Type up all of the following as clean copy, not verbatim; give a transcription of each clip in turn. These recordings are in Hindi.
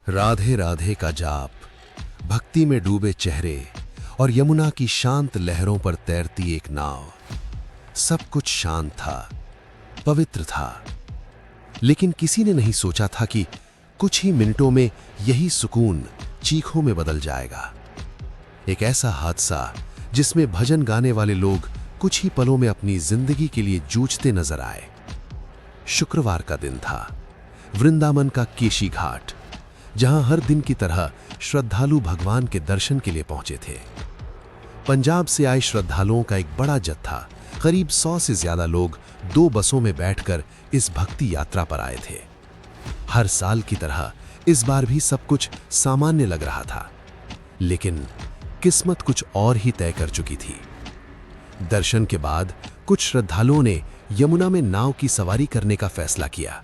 राधे राधे का जाप, भक्ति में डूबे चेहरे और यमुना की शांत लहरों पर तैरती एक नाव। सब कुछ शांत था, पवित्र था, लेकिन किसी ने नहीं सोचा था कि कुछ ही मिनटों में यही सुकून चीखों में बदल जाएगा। एक ऐसा हादसा जिसमें भजन गाने वाले लोग कुछ ही पलों में अपनी जिंदगी के लिए जूझते नजर आए। शुक्रवार का दिन था, वृंदावन का केशी घाट, जहां हर दिन की तरह श्रद्धालु भगवान के दर्शन के लिए पहुंचे थे। पंजाब से आए श्रद्धालुओं का एक बड़ा जत्था, करीब 100 से ज्यादा लोग 2 बसों में बैठकर इस भक्ति यात्रा पर आए थे। हर साल की तरह इस बार भी सब कुछ सामान्य लग रहा था, लेकिन किस्मत कुछ और ही तय कर चुकी थी। दर्शन के बाद कुछ श्रद्धालुओं ने यमुना में नाव की सवारी करने का फैसला किया।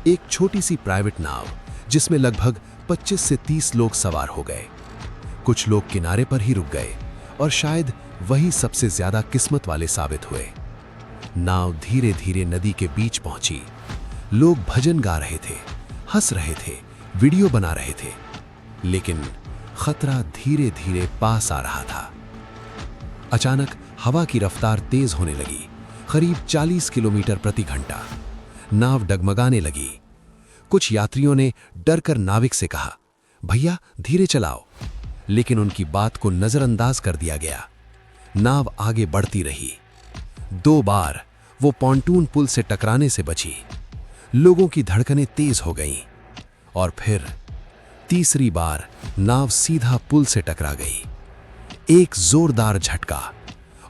एक छोटी सी प्राइवेट नाव जिसमें लगभग 25 से 30 लोग सवार हो गए। कुछ लोग किनारे पर ही रुक गए और शायद वही सबसे ज्यादा किस्मत वाले साबित हुए। नाव धीरे धीरे नदी के बीच पहुंची। लोग भजन गा रहे थे, हंस रहे थे, वीडियो बना रहे थे, लेकिन खतरा धीरे धीरे पास आ रहा था। अचानक हवा की रफ्तार तेज होने लगी, करीब 40 किलोमीटर प्रति घंटा। नाव डगमगाने लगी। कुछ यात्रियों ने डरकर नाविक से कहा, भैया धीरे चलाओ, लेकिन उनकी बात को नजरअंदाज कर दिया गया। नाव आगे बढ़ती रही। 2 बार वो पॉन्टून पुल से टकराने से बची। लोगों की धड़कनें तेज हो गईं और फिर तीसरी बार नाव सीधा पुल से टकरा गई। एक जोरदार झटका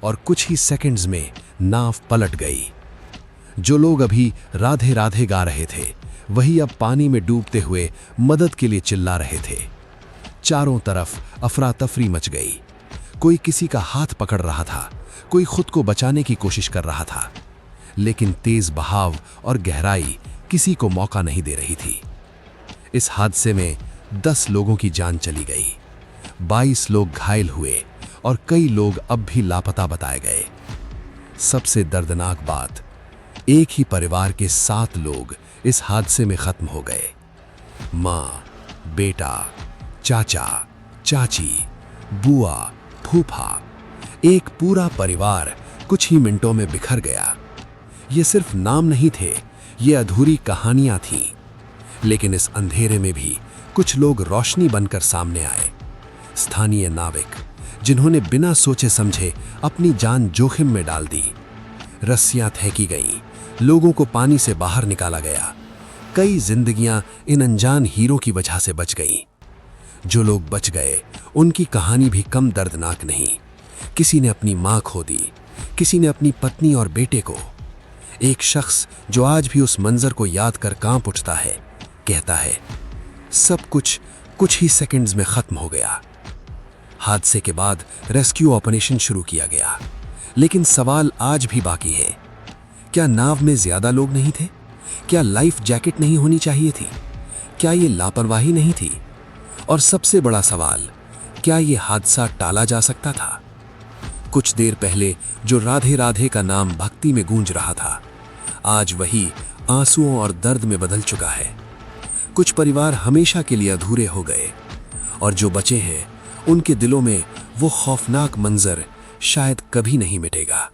और कुछ ही सेकंड्स में नाव पलट गई। जो लोग अभी राधे राधे गा रहे थे, वही अब पानी में डूबते हुए मदद के लिए चिल्ला रहे थे। चारों तरफ अफरा तफरी मच गई। कोई किसी का हाथ पकड़ रहा था, कोई खुद को बचाने की कोशिश कर रहा था, लेकिन तेज बहाव और गहराई किसी को मौका नहीं दे रही थी। इस हादसे में 10 लोगों की जान चली गई, 22 लोग घायल हुए और कई लोग अब भी लापता बताए गए। सबसे दर्दनाक बात, एक ही परिवार के 7 लोग इस हादसे में खत्म हो गए। माँ, बेटा, चाचा, चाची, बुआ, फूफा, एक पूरा परिवार कुछ ही मिनटों में बिखर गया। ये सिर्फ नाम नहीं थे, ये अधूरी कहानियां थीं। लेकिन इस अंधेरे में भी कुछ लोग रोशनी बनकर सामने आए। स्थानीय नाविक, जिन्होंने बिना सोचे समझे अपनी जान जोखिम में डाल दी। रस्सियां फेंकी गईं, लोगों को पानी से बाहर निकाला गया। कई जिंदगियां इन अनजान हीरों की वजह से बच गईं। जो लोग बच गए, उनकी कहानी भी कम दर्दनाक नहीं। किसी ने अपनी मां खो दी, किसी ने अपनी पत्नी और बेटे को। एक शख्स जो आज भी उस मंजर को याद कर कांप उठता है, कहता है, सब कुछ ही सेकंड्स में खत्म हो गया। हादसे के बाद रेस्क्यू ऑपरेशन शुरू किया गया, लेकिन सवाल आज भी बाकी है। क्या नाव में ज्यादा लोग नहीं थे? क्या लाइफ जैकेट नहीं होनी चाहिए थी? क्या ये लापरवाही नहीं थी? और सबसे बड़ा सवाल, क्या ये हादसा टाला जा सकता था? कुछ देर पहले जो राधे राधे का नाम भक्ति में गूंज रहा था, आज वही आंसुओं और दर्द में बदल चुका है। कुछ परिवार हमेशा के लिए अधूरे हो गए, और जो बचे हैं, उनके दिलों में वो खौफनाक मंजर शायद कभी नहीं मिटेगा।